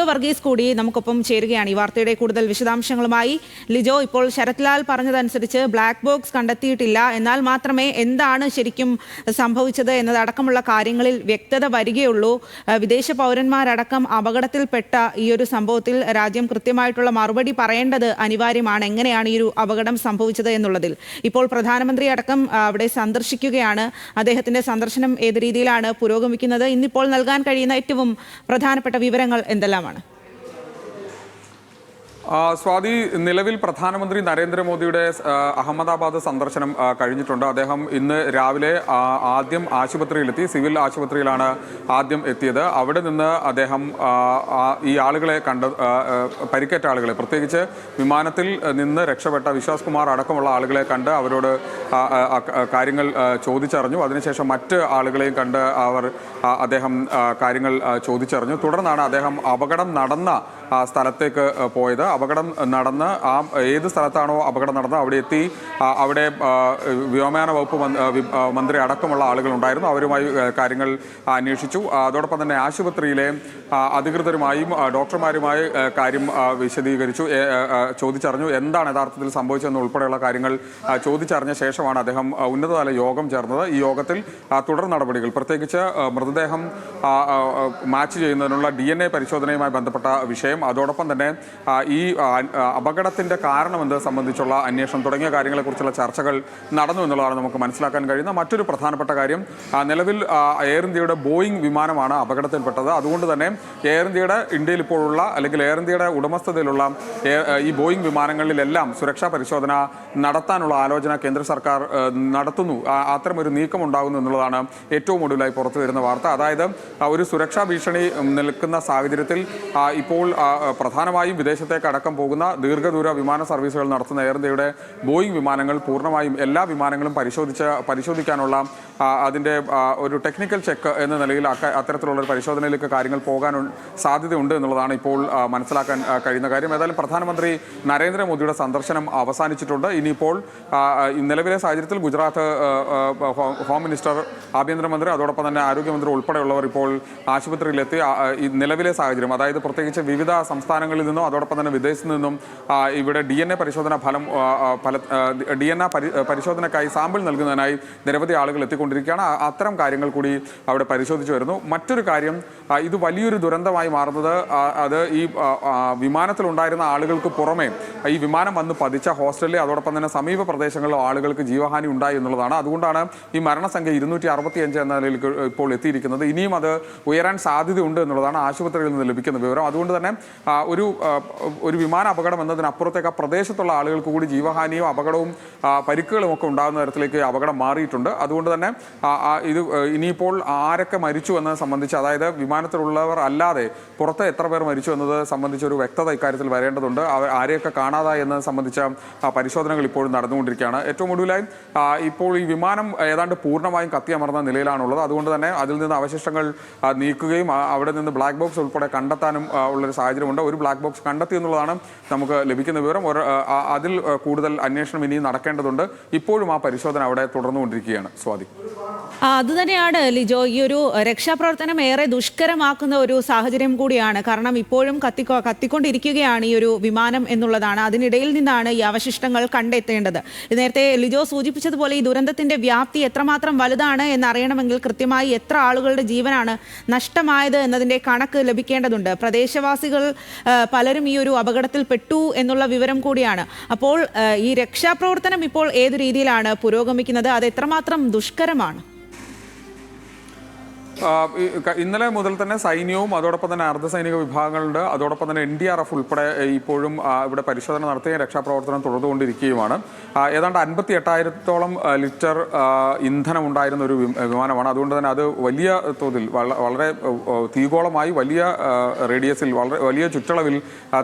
വർഗീസ് കൂടി നമുക്കൊപ്പം ചേരുകയാണ് ഈ വാർത്തയുടെ കൂടുതൽ വിശദാംശങ്ങളുമായി. ലിജോ, ഇപ്പോൾ ശരത് ലാൽ പറഞ്ഞതനുസരിച്ച് ബ്ലാക്ക് ബോക്സ് കണ്ടെത്തിയിട്ടില്ല, എന്നാൽ മാത്രമേ എന്താണ് ശരിക്കും സംഭവിച്ചത് എന്നതടക്കമുള്ള കാര്യങ്ങളിൽ വ്യക്തത വരികയുള്ളൂ. വിദേശ പൗരന്മാരടക്കം അപകടത്തിൽപ്പെട്ട ഈ ഒരു സംഭവത്തിൽ രാജ്യം കൃത്യമായിട്ടുള്ള മറുപടി പറയേണ്ടത് അനിവാര്യമാണ്. എങ്ങനെയാണ് ഈ ഒരു അപകടം സംഭവിച്ചത് എന്നുള്ളതിൽ ഇപ്പോൾ പ്രധാനമന്ത്രി അടക്കം അവിടെ സന്ദർശിക്കുകയാണ്. അദ്ദേഹത്തിന്റെ സന്ദർശനം ഏത് രീതിയിലാണ് പുരോഗമിക്കുന്നത്? ഇന്നിപ്പോൾ നൽകാൻ കഴിയുന്ന ഏറ്റവും പ്രധാനപ്പെട്ട വിവരങ്ങൾ എന്തെല്ലാമാണ്? സ്വാതി, നിലവിൽ പ്രധാനമന്ത്രി നരേന്ദ്രമോദിയുടെ അഹമ്മദാബാദ് സന്ദർശനം കഴിഞ്ഞിട്ടുണ്ട്. അദ്ദേഹം ഇന്ന് രാവിലെ ആദ്യം ആശുപത്രിയിലെത്തി. സിവിൽ ആശുപത്രിയിലാണ് ആദ്യം എത്തിയത്. അവിടെ നിന്ന് അദ്ദേഹം ഈ ആളുകളെ പരിക്കേറ്റ ആളുകളെ, പ്രത്യേകിച്ച് വിമാനത്തിൽ നിന്ന് രക്ഷപ്പെട്ട വിശ്വാസ് കുമാർ അടക്കമുള്ള ആളുകളെ കണ്ട് അവരോട് കാര്യങ്ങൾ ചോദിച്ചറിഞ്ഞു. അതിനുശേഷം മറ്റ് ആളുകളെയും കണ്ട് അദ്ദേഹം കാര്യങ്ങൾ ചോദിച്ചറിഞ്ഞു. തുടർന്നാണ് അദ്ദേഹം അപകടം നടന്ന സ്ഥലത്തേക്ക് പോയത്. അപകടം നടന്ന് ഏത് സ്ഥലത്താണോ അപകടം നടന്നത് അവിടെ എത്തി. അവിടെ വ്യോമയാന വകുപ്പ് മന്ത്രി അടക്കമുള്ള ആളുകളുണ്ടായിരുന്നു. അവരുമായി കാര്യങ്ങൾ അന്വേഷിച്ചു. അതോടൊപ്പം തന്നെ ആശുപത്രിയിലെ അധികൃതരുമായും ഡോക്ടർമാരുമായി കാര്യം വിശദീകരിച്ചു, ചോദിച്ചറിഞ്ഞു. എന്താണ് യഥാർത്ഥത്തിൽ സംഭവിച്ചതെന്ന് ഉൾപ്പെടെയുള്ള കാര്യങ്ങൾ ചോദിച്ചറിഞ്ഞ ശേഷമാണ് അദ്ദേഹം ഉന്നതതല യോഗം ചേർന്നത്. ഈ യോഗത്തിൽ തുടർ നടപടികൾ, പ്രത്യേകിച്ച് മൃതദേഹം മാച്ച് ചെയ്യുന്നതിനുള്ള DNA പരിശോധനയുമായി ബന്ധപ്പെട്ട വിഷയം, അതോടൊപ്പം തന്നെ ഈ അപകടത്തിന്റെ കാരണമെന്ത് സംബന്ധിച്ചുള്ള അന്വേഷണം തുടങ്ങിയ കാര്യങ്ങളെക്കുറിച്ചുള്ള ചർച്ചകൾ നടന്നു എന്നുള്ളതാണ് നമുക്ക് മനസ്സിലാക്കാൻ കഴിയുന്ന മറ്റൊരു പ്രധാനപ്പെട്ട കാര്യം. നിലവിൽ എയർ ഇന്ത്യയുടെ ബോയിങ് വിമാനമാണ് അപകടത്തിൽപ്പെട്ടത്. അതുകൊണ്ട് തന്നെ എയർ ഇന്ത്യയുടെ ഇന്ത്യയിൽ ഇപ്പോഴുള്ള അല്ലെങ്കിൽ എയർ ഇന്ത്യയുടെ ഉടമസ്ഥതയിലുള്ള ഈ ബോയിങ് വിമാനങ്ങളിലെല്ലാം സുരക്ഷാ പരിശോധന നടത്താനുള്ള ആലോചന കേന്ദ്ര സർക്കാർ നടത്തുന്നു. അത്തരമൊരു നീക്കം ഉണ്ടാകുന്നു എന്നുള്ളതാണ് ഏറ്റവും ഒടുവിലായി പുറത്തു വരുന്ന വാർത്ത. അതായത് ഒരു സുരക്ഷാ ഭീഷണി നിൽക്കുന്ന സാഹചര്യത്തിൽ ഇപ്പോൾ പ്രധാനമായും വിദേശത്തേക്ക് അടക്കം പോകുന്ന ദീർഘദൂര വിമാന സർവീസുകൾ നടത്തുന്ന എയർ ഇന്ത്യയുടെ ബോയിങ് വിമാനങ്ങൾ പൂർണ്ണമായും എല്ലാ വിമാനങ്ങളും പരിശോധിക്കാനുള്ള അതിൻ്റെ ഒരു ടെക്നിക്കൽ ചെക്ക് എന്ന നിലയിൽ അത്തരത്തിലുള്ള ഒരു പരിശോധനയിലേക്ക് കാര്യങ്ങൾ പോകാൻ സാധ്യതയുണ്ട് എന്നുള്ളതാണ് ഇപ്പോൾ മനസ്സിലാക്കാൻ കഴിയുന്ന കാര്യം. ഏതായാലും പ്രധാനമന്ത്രി നരേന്ദ്രമോദിയുടെ സന്ദർശനം അവസാനിച്ചിട്ടുണ്ട്. ഇനിയിപ്പോൾ നിലവിലെ സാഹചര്യത്തിൽ ഗുജറാത്ത് ഹോം മിനിസ്റ്റർ, ആഭ്യന്തരമന്ത്രി, അതോടൊപ്പം തന്നെ ആരോഗ്യമന്ത്രി ഉൾപ്പെടെയുള്ളവർ ഇപ്പോൾ ആശുപത്രിയിലെത്തി ഈ നിലവിലെ സാഹചര്യം, അതായത് പ്രത്യേകിച്ച് വിവിധ സംസ്ഥാനങ്ങളിൽ നിന്നും അതോടൊപ്പം തന്നെ വിദേശത്ത് നിന്നും ഇവിടെ DNA പരിശോധനയ്ക്കായി സാമ്പിൾ നൽകുന്നതിനായി നിരവധി ആളുകൾ എത്തിക്കൊണ്ടിരിക്കുകയാണ്. അത്തരം കാര്യങ്ങൾ കൂടി അവിടെ പരിശോധിച്ചു വരുന്നു. മറ്റൊരു കാര്യം, ഇത് വലിയൊരു ദുരന്തമായി മാറുന്നത് അത് ഈ വിമാനത്തിലുണ്ടായിരുന്ന ആളുകൾക്ക് പുറമെ ഈ വിമാനം വന്ന് പതിച്ച ഹോസ്റ്റലിലെ അതോടൊപ്പം തന്നെ സമീപ പ്രദേശങ്ങളിലെ ആളുകൾക്ക് ജീവഹാനി ഉണ്ടായി എന്നുള്ളതാണ്. അതുകൊണ്ടാണ് ഈ മരണസംഖ്യ 265 എന്ന നിലയിൽ ഇപ്പോൾ എത്തിയിരിക്കുന്നത്. ഇനിയും അത് ഉയരാൻ സാധ്യതയുണ്ട് എന്നുള്ളതാണ് ആശുപത്രികളിൽ നിന്ന് ലഭിക്കുന്ന വിവരം. അതുകൊണ്ട് തന്നെ ഒരു വിമാന അപകടം എന്നതിനപ്പുറത്തേക്ക് ആ പ്രദേശത്തുള്ള ആളുകൾക്ക് കൂടി ജീവഹാനിയും അപകടവും പരിക്കുകളും ഒക്കെ ഉണ്ടാകുന്ന തരത്തിലേക്ക് അപകടം മാറിയിട്ടുണ്ട്. അതുകൊണ്ട് തന്നെ ഇത് ഇനിയിപ്പോൾ ആരൊക്കെ മരിച്ചു എന്നത് സംബന്ധിച്ച്, അതായത് വിമാനത്തിലുള്ളവർ അല്ലാതെ പുറത്ത് എത്ര പേർ മരിച്ചു എന്നത് സംബന്ധിച്ച് ഒരു വ്യക്തത ഇക്കാര്യത്തിൽ വരേണ്ടതുണ്ട്. ആരെയൊക്കെ കാണാതായി എന്നത് സംബന്ധിച്ച പരിശോധനകൾ ഇപ്പോഴും നടന്നുകൊണ്ടിരിക്കുകയാണ്. ഏറ്റവും ഒടുവിലായി ഇപ്പോൾ ഈ വിമാനം ഏതാണ്ട് പൂർണ്ണമായും കത്തിയമർന്ന നിലയിലാണുള്ളത്. അതുകൊണ്ട് തന്നെ അതിൽ നിന്ന് അവശിഷ്ടങ്ങൾ നീക്കുകയും അവിടെ നിന്ന് ബ്ലാക്ക് ബോക്സ് ഉൾപ്പെടെ കണ്ടെത്താനും ഉള്ളൊരു സാഹചര്യമുണ്ട്. ഒരു ബ്ലാക്ക് ബോക്സ് കണ്ടെത്തി എന്നുള്ളതാണ് നമുക്ക് ലഭിക്കുന്ന വിവരം. അതിൽ കൂടുതൽ അന്വേഷണം ഇനിയും നടക്കേണ്ടതുണ്ട്. ഇപ്പോഴും ആ പരിശോധന അവിടെ തുടർന്നുകൊണ്ടിരിക്കുകയാണ്. സ്വാതി, അതുതന്നെയാണ് ലിജോ, ഈ ഒരു രക്ഷാപ്രവർത്തനം ഏറെ ദുഷ്കരമാക്കുന്ന ഒരു സാഹചര്യം കൂടിയാണ്. കാരണം ഇപ്പോഴും കത്തിക്കൊണ്ടിരിക്കുകയാണ് ഈ ഒരു വിമാനം എന്നുള്ളതാണ്. അതിനിടയിൽ നിന്നാണ് ഈ അവശിഷ്ടങ്ങൾ കണ്ടെത്തേണ്ടത്. നേരത്തെ ലിജോ സൂചിപ്പിച്ചതുപോലെ ഈ ദുരന്തത്തിന്റെ വ്യാപ്തി എത്രമാത്രം വലുതാണ് എന്നറിയണമെങ്കിൽ കൃത്യമായി എത്ര ആളുകളുടെ ജീവനാണ് നഷ്ടമായത് എന്നതിന്റെ കണക്ക് ലഭിക്കേണ്ടതുണ്ട്. പ്രദേശവാസികൾ പലരും ഈ ഒരു അപകടത്തിൽ പെട്ടു എന്നുള്ള വിവരം കൂടിയാണ്. അപ്പോൾ ഈ രക്ഷാപ്രവർത്തനം ഇപ്പോൾ ഏത് രീതിയിലാണ് പുരോഗമിക്കുന്നത്? അത് എത്രമാത്രം ദുഷ്കരമാണ്? ഇന്നലെ മുതൽ തന്നെ സൈന്യവും അതോടൊപ്പം തന്നെ അർദ്ധസൈനിക വിഭാഗങ്ങളുണ്ട്, അതോടൊപ്പം തന്നെ NDRF ഉൾപ്പെടെ ഇപ്പോഴും ഇവിടെ പരിശോധന നടത്തുകയും രക്ഷാപ്രവർത്തനം തുടർന്നുകൊണ്ടിരിക്കുകയുമാണ്. ഏതാണ്ട് 58,000-ഓളം ലിറ്റർ ഇന്ധനം ഉണ്ടായിരുന്ന ഒരു വിമാനമാണ്. അതുകൊണ്ട് തന്നെ അത് വലിയ തോതിൽ വളരെ തീഗോളമായി വലിയ റേഡിയസിൽ വലിയ ചുറ്റളവിൽ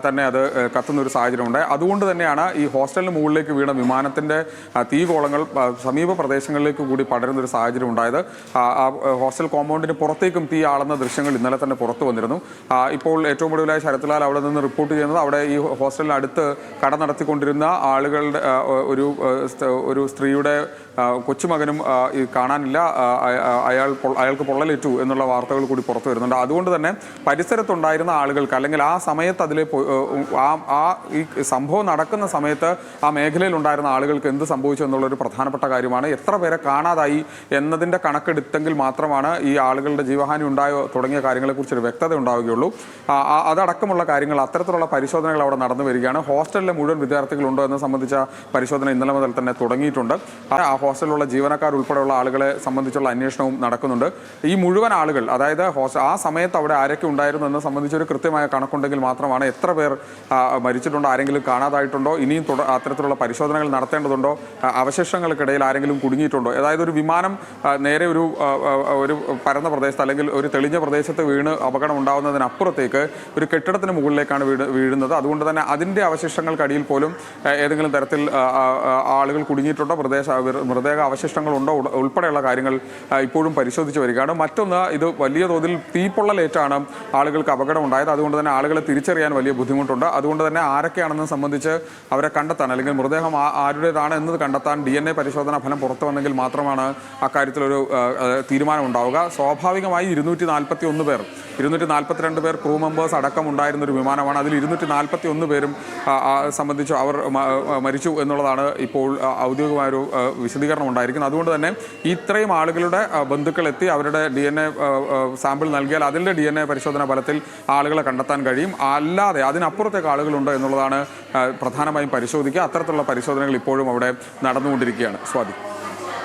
തന്നെ അത് കത്തുന്ന ഒരു സാഹചര്യമുണ്ട്. അതുകൊണ്ട് തന്നെയാണ് ഈ ഹോസ്റ്റലിന് മുകളിലേക്ക് വീണ വിമാനത്തിൻ്റെ തീഗോളങ്ങൾ സമീപ പ്രദേശങ്ങളിലേക്ക് കൂടി പടരുന്നൊരു സാഹചര്യം ഉണ്ടായത്. ഹോസ്റ്റൽ കോമ്പൗണ്ട് കോമ്പൗണ്ടിന് പുറത്തേക്കും തീ ആളുന്ന ദൃശ്യങ്ങൾ ഇന്നലെ തന്നെ പുറത്തു വന്നിരുന്നു. ഇപ്പോൾ ഏറ്റവും ഒടുവിലായി ശരത്ലാൽ അവിടെ നിന്ന് റിപ്പോർട്ട് ചെയ്യുന്നത് അവിടെ ഈ ഹോസ്റ്റലിന് അടുത്ത് കട നടത്തിക്കൊണ്ടിരുന്ന ആളുകളുടെ ഒരു സ്ത്രീയുടെ കൊച്ചുമകനും കാണാനില്ല, അയാൾക്ക് പൊള്ളലേറ്റു എന്നുള്ള വാർത്തകൾ കൂടി പുറത്തു വരുന്നുണ്ട്. അതുകൊണ്ട് തന്നെ പരിസരത്തുണ്ടായിരുന്ന ആളുകൾക്ക് അല്ലെങ്കിൽ ആ സമയത്ത് ഈ സംഭവം നടക്കുന്ന സമയത്ത് ആ മേഖലയിൽ ഉണ്ടായിരുന്ന ആളുകൾക്ക് എന്ത് സംഭവിച്ചു എന്നുള്ളൊരു പ്രധാനപ്പെട്ട കാര്യമാണ്. എത്ര പേരെ കാണാതായി എന്നതിൻ്റെ കണക്കെടുത്തെങ്കിൽ മാത്രമാണ് ഈ ആളുകളുടെ ജീവഹാനി ഉണ്ടായോ തുടങ്ങിയ കാര്യങ്ങളെക്കുറിച്ചൊരു വ്യക്തത ഉണ്ടാവുകയുള്ളൂ. അതടക്കമുള്ള കാര്യങ്ങൾ, അത്തരത്തിലുള്ള പരിശോധനകൾ അവിടെ നടന്നു വരികയാണ്. ഹോസ്റ്റലിലെ മുഴുവൻ വിദ്യാർത്ഥികളുണ്ടോ എന്ന് സംബന്ധിച്ച പരിശോധന ഇന്നലെ മുതൽ തന്നെ തുടങ്ങിയിട്ടുണ്ട്. ആ ഹോസ്റ്റലിലുള്ള ജീവനക്കാർ ഉൾപ്പെടെയുള്ള ആളുകളെ സംബന്ധിച്ചുള്ള അന്വേഷണവും നടക്കുന്നുണ്ട്. ഈ മുഴുവൻ ആളുകൾ, അതായത് ആ സമയത്ത് അവിടെ ആരൊക്കെ ഉണ്ടായിരുന്നു എന്ന് സംബന്ധിച്ചൊരു കൃത്യമായ കണക്കുണ്ടെങ്കിൽ മാത്രമാണ് എത്ര പേർ മരിച്ചിട്ടുണ്ടോ, ആരെങ്കിലും കാണാതായിട്ടുണ്ടോ, ഇനിയും അത്തരത്തിലുള്ള പരിശോധനകൾ നടത്തേണ്ടതുണ്ടോ, അവശിഷ്ടങ്ങൾക്കിടയിൽ ആരെങ്കിലും കുടുങ്ങിയിട്ടുണ്ടോ, അതായത് ഒരു വിമാനം നേരെ ഒരു പരന്ന പ്രദേശത്ത് അല്ലെങ്കിൽ ഒരു തെളിഞ്ഞ പ്രദേശത്ത് വീണ് അപകടം ഉണ്ടാകുന്നതിനപ്പുറത്തേക്ക് ഒരു കെട്ടിടത്തിന് മുകളിലേക്കാണ് വീഴുന്നത്. അതുകൊണ്ട് തന്നെ അതിൻ്റെ അവശിഷ്ടങ്ങൾക്കടിയിൽ പോലും ഏതെങ്കിലും തരത്തിൽ ആളുകൾ കുടുങ്ങിയിട്ടുണ്ടോ, മൃതദേഹ അവശിഷ്ടങ്ങളുണ്ടോ ഉൾപ്പെടെയുള്ള കാര്യങ്ങൾ ഇപ്പോഴും പരിശോധിച്ച് വരികയാണ്. മറ്റൊന്ന്, ഇത് വലിയ തോതിൽ തീപ്പൊള്ളലേറ്റാണ് ആളുകൾക്ക് അപകടം ഉണ്ടായത്. അതുകൊണ്ട് തന്നെ ആളുകളെ തിരിച്ചറിയാൻ വലിയ ബുദ്ധിമുട്ടുണ്ട്. അതുകൊണ്ട് തന്നെ ആരൊക്കെയാണെന്ന് സംബന്ധിച്ച് അവരെ കണ്ടെത്താൻ അല്ലെങ്കിൽ മൃതദേഹം ആരുടേതാണ് എന്നത് കണ്ടെത്താൻ DNA പരിശോധനാ ഫലം പുറത്തു വന്നെങ്കിൽ മാത്രമാണ് അക്കാര്യത്തിലൊരു തീരുമാനം ഉണ്ടാവുക. സ്വാഭാവികമായി 242 പേർ ക്രൂ മെമ്പേഴ്സ് അടക്കം ഉണ്ടായിരുന്നൊരു വിമാനമാണ്. അതിൽ 241 പേരും സംബന്ധിച്ച് അവർ മരിച്ചു എന്നുള്ളതാണ് ഇപ്പോൾ ഔദ്യോഗികമായൊരു വിശദീകരണം ഉണ്ടായിരിക്കുന്നത്. അതുകൊണ്ട് തന്നെ ഇത്രയും ആളുകളുടെ ബന്ധുക്കൾ എത്തി അവരുടെ DNA സാമ്പിൾ നൽകിയാൽ അതിൻ്റെ DNA പരിശോധനാ ഫലത്തിൽ ആളുകളെ കണ്ടെത്താൻ കഴിയും. അല്ലാതെ അതിനപ്പുറത്തേക്ക് ആളുകളുണ്ടോ എന്നുള്ളതാണ് പ്രധാനമായും പരിശോധിക്കുക. അത്തരത്തിലുള്ള പരിശോധനകൾ ഇപ്പോഴും അവിടെ നടന്നുകൊണ്ടിരിക്കുകയാണ്. സ്വാതി.